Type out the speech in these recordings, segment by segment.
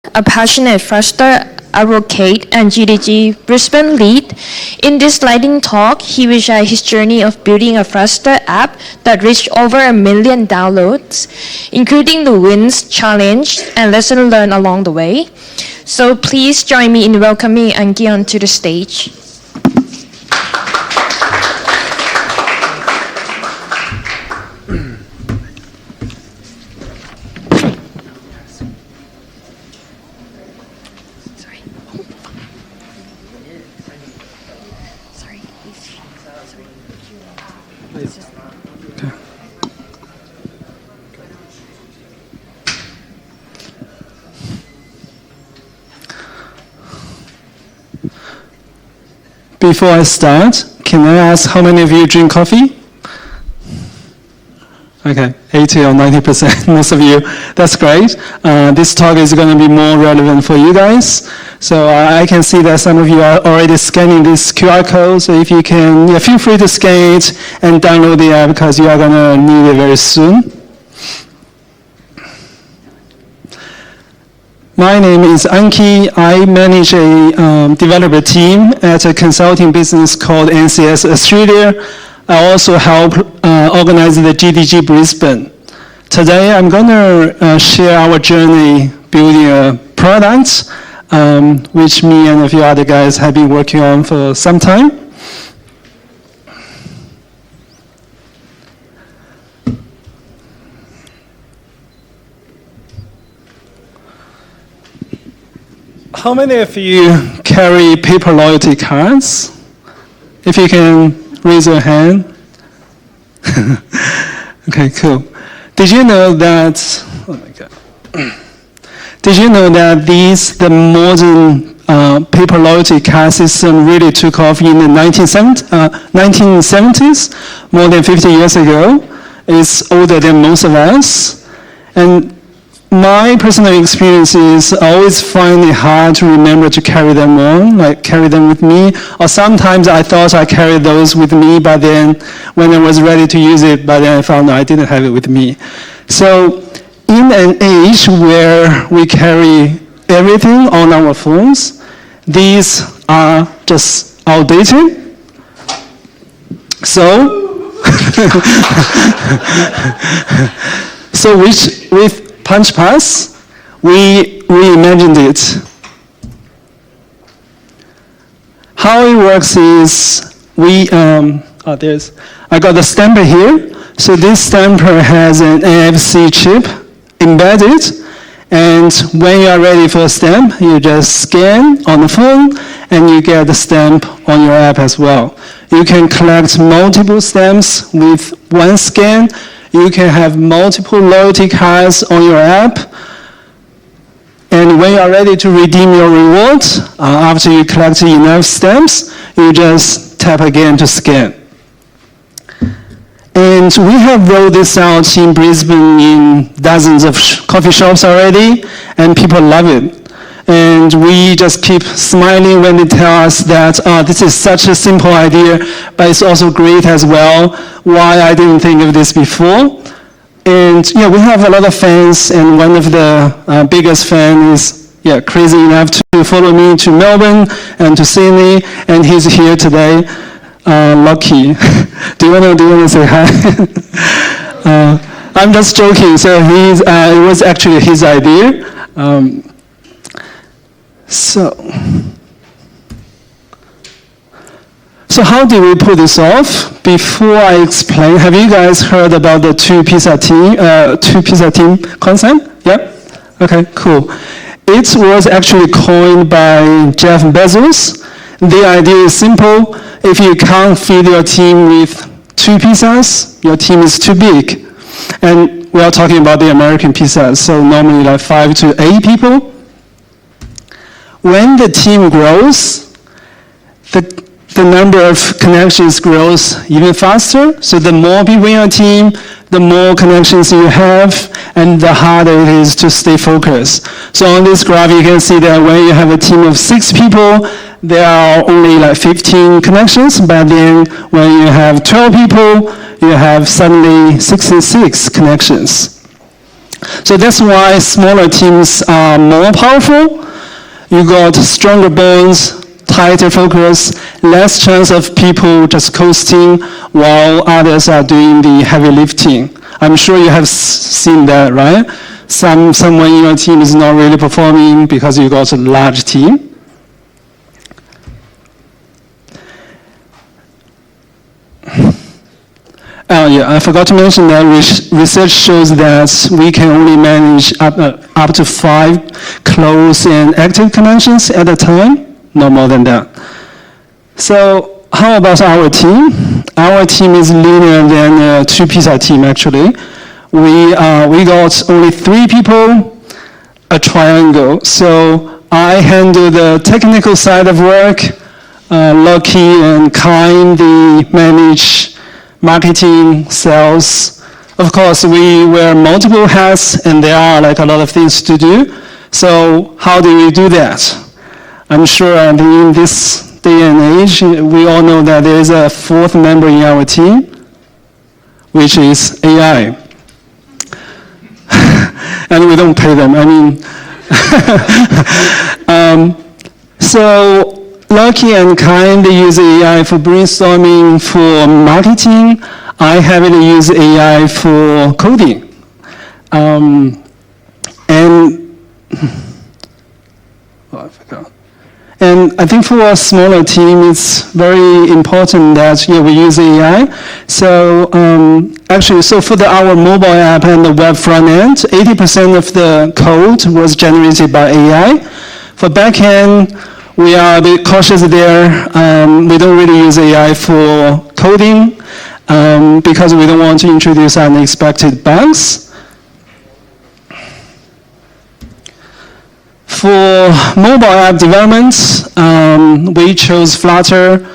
a passionate Flutter advocate and GDG Brisbane lead. In this lightning talk, he will share his journey of building a Flutter app that reached over 1 million downloads, including the wins, challenge, and lesson learned along the way. So please join me in welcoming Anky An to the stage. Before I start, can I ask how many of you drink coffee? Okay, 80 or 90%, most of you. That's great. This talk is going to be more relevant for you guys. So I can see that some of you are already scanning this QR code. So if you can, feel free to scan it and download the app because you are going to need it very soon. My name is Anky. I manage a developer team at a consulting business called NCS Australia. I also help organize the GDG Brisbane. Today I'm going to share our journey building a product, which me and a few other guys have been working on for some time. How many of you carry paper loyalty cards? If you can raise your hand. Okay, cool. Did you know that, oh my God. Did you know that the modern paper loyalty card system really took off in the 1970s, more than 50 years ago? It's older than most of us. And my personal experience is I always find it hard to remember to carry them on, like carry them with me. Or sometimes I thought I carried those with me, but then when I was ready to use it, but then I found I didn't have it with me. So in an age where we carry everything on our phones, these are just outdated. So, with Punch Pass, we reimagined it. How it works is I got the stamper here. So this stamper has an NFC chip embedded, and when you are ready for a stamp, you just scan on the phone, and you get the stamp on your app as well. You can collect multiple stamps with one scan. You can have multiple loyalty cards on your app. And when you are ready to redeem your reward, after you collect enough stamps, you just tap again to scan. And we have rolled this out in Brisbane in dozens of coffee shops already, and people love it. And we just keep smiling when they tell us that this is such a simple idea, but it's also great as well. Why I didn't think of this before. And we have a lot of fans, and one of the biggest fans is crazy enough to follow me to Melbourne and to Sydney, and he's here today. Lucky. do you want to say hi? I'm just joking. So it was actually his idea. So how did we pull this off? Before I explain, have you guys heard about the two pizza team concept? Yeah? Okay, cool. It was actually coined by Jeff Bezos. The idea is simple. If you can't feed your team with 2 pizzas, your team is too big. And we are talking about the American pizzas, so normally like 5 to 8 people. When the team grows, the number of connections grows even faster. So the more people in your team, the more connections you have, and the harder it is to stay focused. So on this graph, you can see that when you have a team of 6 people, there are only like 15 connections, but then when you have 12 people, you have suddenly 66 connections. So that's why smaller teams are more powerful. You got stronger bonds, tighter focus, less chance of people just coasting while others are doing the heavy lifting. I'm sure you have seen that, right? Someone in your team is not really performing because you got a large team. Yeah, I forgot to mention that research shows that we can only manage up to 5 closed and active connections at a time, no more than that. So how about our team? Our team is leaner than a 2-pizza team, actually. We got only 3 people, a triangle. So I handle the technical side of work. Lucky and Kind, they manage marketing, sales. Of course, we wear multiple hats, and there are like a lot of things to do. So how do we do that? I'm sure in this day and age, we all know that there is a 4th member in our team, which is AI. And we don't pay them. I mean, so Lucky and Kind use AI for brainstorming for marketing. I heavily use AI for coding. And I think for a smaller team, it's very important that we use AI. So actually, so for our mobile app and the web front end, 80% of the code was generated by AI. For backend, we are a bit cautious there. We don't really use AI for coding because we don't want to introduce unexpected bugs. For mobile app development, we chose Flutter.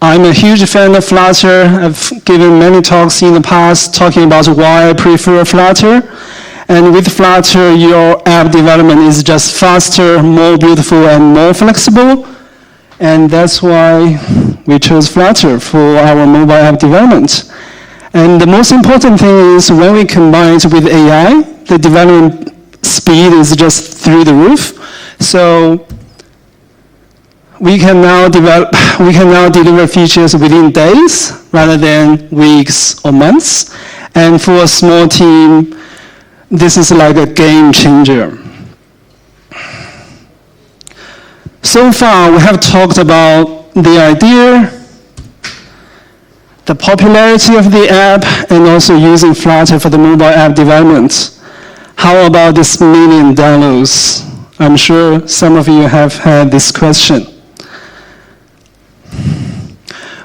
I'm a huge fan of Flutter. I've given many talks in the past talking about why I prefer Flutter. And with Flutter, your app development is just faster, more beautiful, and more flexible. And that's why we chose Flutter for our mobile app development. And the most important thing is when we combine it with AI, the development speed is just through the roof. So we can now deliver features within days rather than weeks or months. And for a small team, this is like a game changer. So far, we have talked about the idea, the popularity of the app, and also using Flutter for the mobile app development. How about this million downloads? I'm sure some of you have had this question.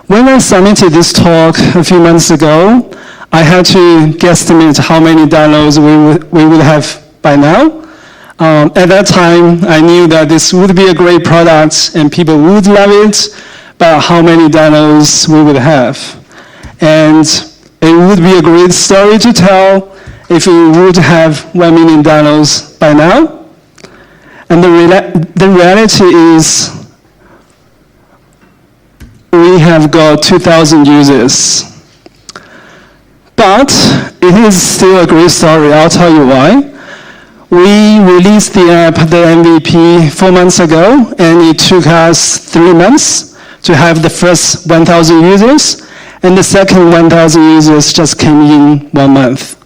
When I submitted this talk a few months ago, I had to guesstimate how many downloads we would have by now. At that time, I knew that this would be a great product and people would love it, but how many downloads we would have. And it would be a great story to tell if we would have 1 million downloads by now. And the reality is we have got 2,000 users. But it is still a great story. I'll tell you why. We released the app, the MVP, 4 months ago, and it took us 3 months to have the first 1,000 users, and the second 1,000 users just came in 1 month.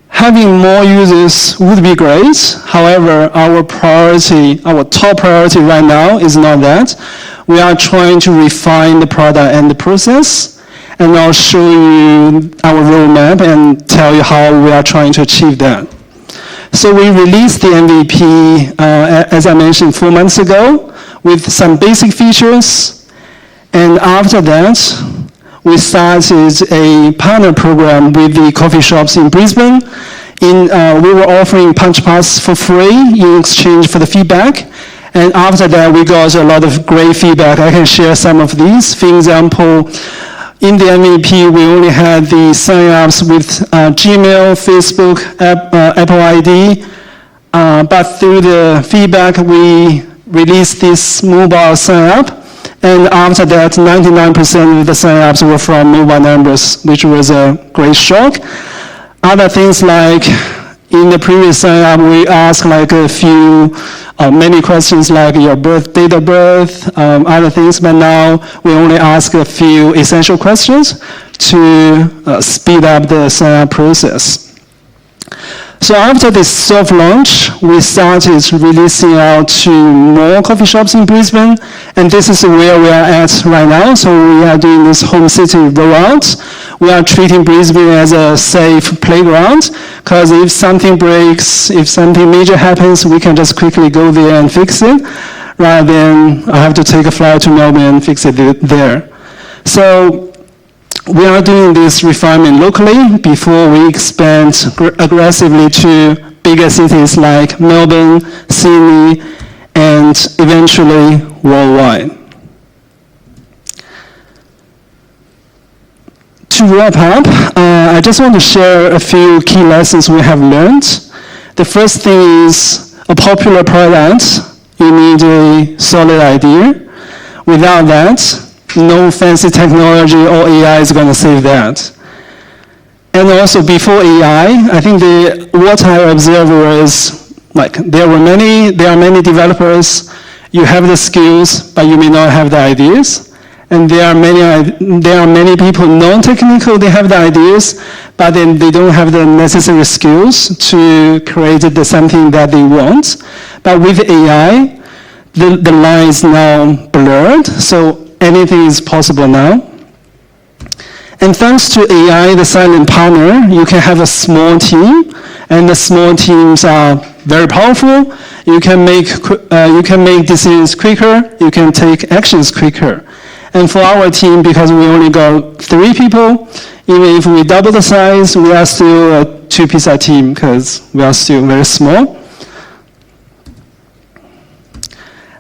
Having more users would be great. However, our top priority right now is not that. We are trying to refine the product and the process, and I'll show you our roadmap and tell you how we are trying to achieve that. So we released the MVP, as I mentioned, 4 months ago, with some basic features, and after that, we started a partner program with the coffee shops in Brisbane. We were offering punch pass for free in exchange for the feedback. And after that, we got a lot of great feedback. I can share some of these. For example, in the MVP, we only had the sign-ups with Gmail, Facebook, Apple ID. But through the feedback, we released this mobile sign-up. And after that, 99% of the sign-ups were from mobile numbers, which was a great shock. Other things like in the previous sign-up, we asked like a few, many questions like your date of birth, other things, but now we only ask a few essential questions to speed up the sign-up process. So after this soft launch, we started releasing out to more coffee shops in Brisbane, and this is where we are at right now. So we are doing this home city rollout. We are treating Brisbane as a safe playground, because if something breaks, if something major happens, we can just quickly go there and fix it, rather than I have to take a flight to Melbourne and fix it there. So we are doing this refinement locally before we expand aggressively to bigger cities like Melbourne, Sydney, and eventually worldwide. To wrap up, I just want to share a few key lessons we have learned. The first thing is a popular product, you need a solid idea. Without that, no fancy technology or AI is going to save that. And also before AI, I think what I observed was like there are many developers. You have the skills, but you may not have the ideas. And there are many people non-technical. They have the ideas, but then they don't have the necessary skills to create something that they want. But with AI, the line is now blurred. So anything is possible now. And thanks to AI, the silent partner, you can have a small team, and the small teams are very powerful. You can make decisions quicker, you can take actions quicker. And for our team, because we only got 3 people, even if we double the size, we are still a 2-pizza team because we are still very small.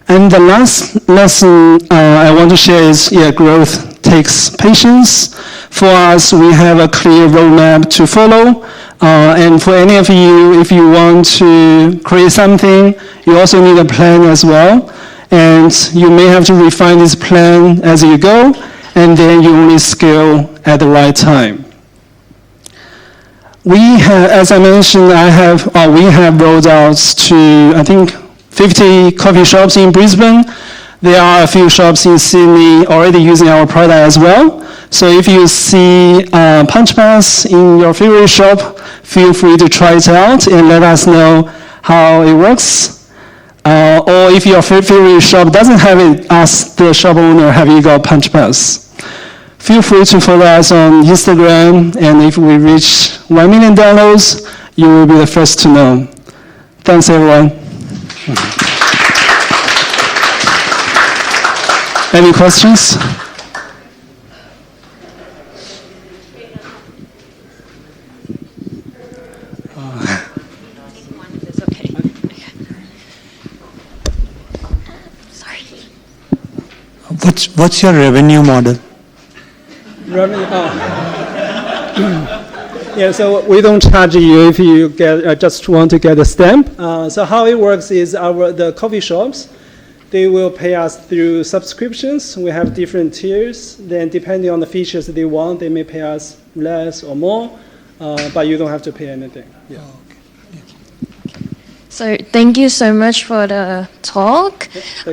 And the last lesson I want to share is, growth takes patience. For us, we have a clear roadmap to follow. And for any of you, if you want to create something, you also need a plan as well. And you may have to refine this plan as you go, and then you only scale at the right time. We have, as I mentioned, we have rolled out to, I think, 50 coffee shops in Brisbane. There are a few shops in Sydney already using our product as well. So if you see punch pass in your favorite shop, feel free to try it out and let us know how it works. Or if your favorite shop doesn't have it, ask the shop owner, have you got punch pass? Feel free to follow us on Instagram, and if we reach 1 million downloads, you will be the first to know. Thanks, everyone. Any questions? What's your revenue model? Yeah, so we don't charge you if you just want to get a stamp. So how it works is the coffee shops, they will pay us through subscriptions. We have different tiers. Then depending on the features they want, they may pay us less or more, but you don't have to pay anything. Yeah. So thank you so much for the talk.